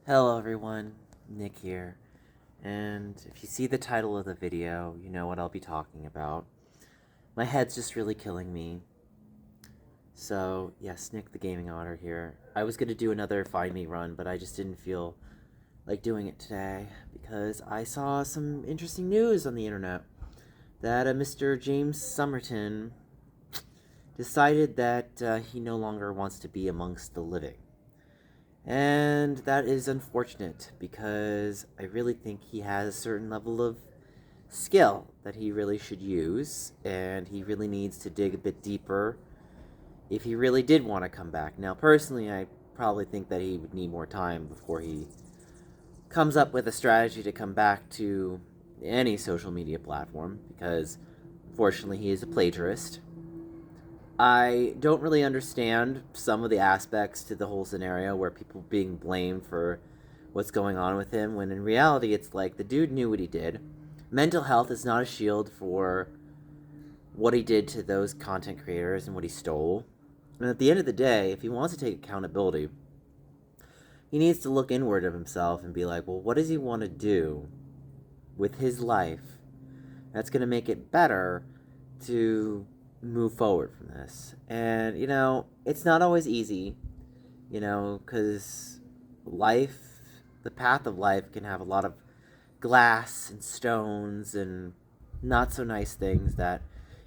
Hello everyone, Nick here, and if you see the title of the video, you know what I'll be talking about. My head's just really killing me. So, yes, Nick the Gaming Otter here. I was gonna do another Find Me run, but I just didn't feel like doing it today because I saw some interesting news on the internet that Mr. James Somerton decided that he no longer wants to be amongst the living. And that is unfortunate because I really think he has a certain level of skill that he really should use, and he really needs to dig a bit deeper if he really did want to come back. Now, personally, I probably think that he would need more time before he comes up with a strategy to come back to any social media platform because, unfortunately, he is a plagiarist. I don't really understand some of the aspects to the whole scenario where people being blamed for what's going on with him, when in reality it's like the dude knew what he did. Mental health is not a shield for what he did to those content creators and what he stole. And at the end of the day, if he wants to take accountability, he needs to look inward of himself and be like, well, what does he want to do with his life that's going to make it better to move forward from this? And, it's not always easy, because life, the path of life can have a lot of glass and stones and not so nice things that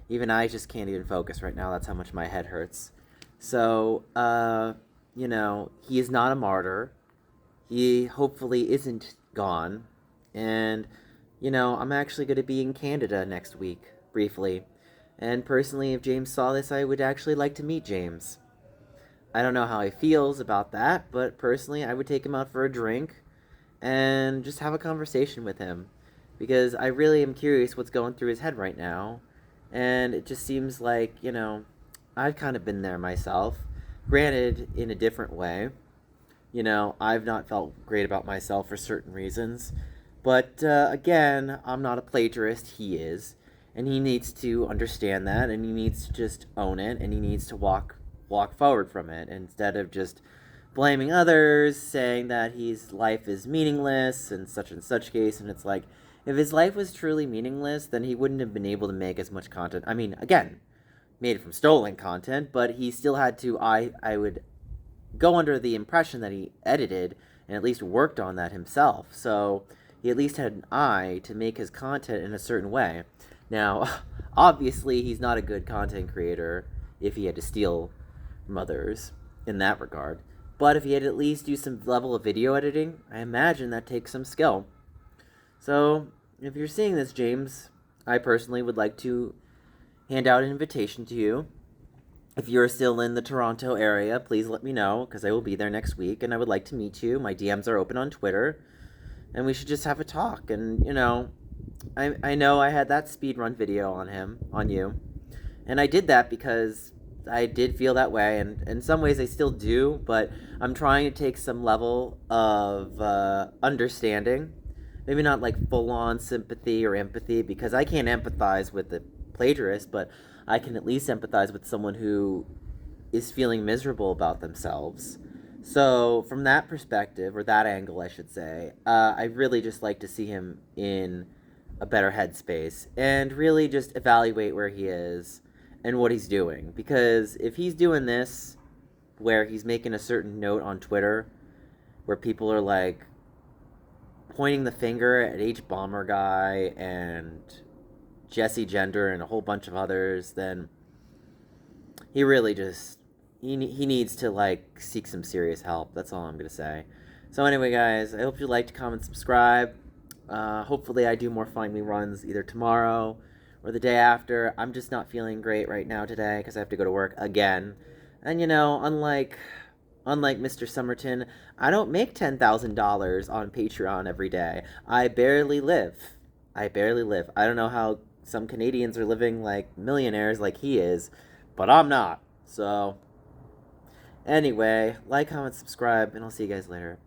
even I just can't even focus right now. That's how much my head hurts. So, he is not a martyr. He hopefully isn't gone. And, I'm actually going to be in Canada next week, briefly. And personally, if James saw this, I would actually like to meet James. I don't know how he feels about that, but personally, I would take him out for a drink and just have a conversation with him. Because I really am curious what's going through his head right now. And it just seems like, I've kind of been there myself. Granted, in a different way. I've not felt great about myself for certain reasons. But again, I'm not a plagiarist, he is. And he needs to understand that, and he needs to just own it, and he needs to walk forward from it instead of just blaming others, saying that his life is meaningless and such case. And it's like, if his life was truly meaningless, then he wouldn't have been able to make as much content. I mean, again, made it from stolen content, but he still had to, I would go under the impression that he edited and at least worked on that himself. So he at least had an eye to make his content in a certain way. Now, obviously, he's not a good content creator if he had to steal from others in that regard. But if he had at least do some level of video editing, I imagine that takes some skill. So, if you're seeing this, James, I personally would like to hand out an invitation to you. If you're still in the Toronto area, please let me know, because I will be there next week, and I would like to meet you. My DMs are open on Twitter, and we should just have a talk. And, I know I had that speedrun video on you, and I did that because I did feel that way, and in some ways I still do, but I'm trying to take some level of understanding. Maybe not like full-on sympathy or empathy, because I can't empathize with the plagiarist, but I can at least empathize with someone who is feeling miserable about themselves. So from that perspective, or that angle, I should say, I really just like to see him in a better headspace and really just evaluate where he is and what he's doing. Because if he's doing this, where he's making a certain note on Twitter, where people are like pointing the finger at H Bomber Guy and Jesse Gender and a whole bunch of others, then he really just he needs to like seek some serious help. That's all I'm gonna say. So anyway, guys, I hope you liked, comment, subscribe. Hopefully I do more Find Me runs either tomorrow or the day after. I'm just not feeling great right now today because I have to go to work again. And unlike Mr. Somerton, I don't make $10,000 on Patreon every day. I barely live. I don't know how some Canadians are living like millionaires like he is, but I'm not. So, anyway, like, comment, subscribe, and I'll see you guys later.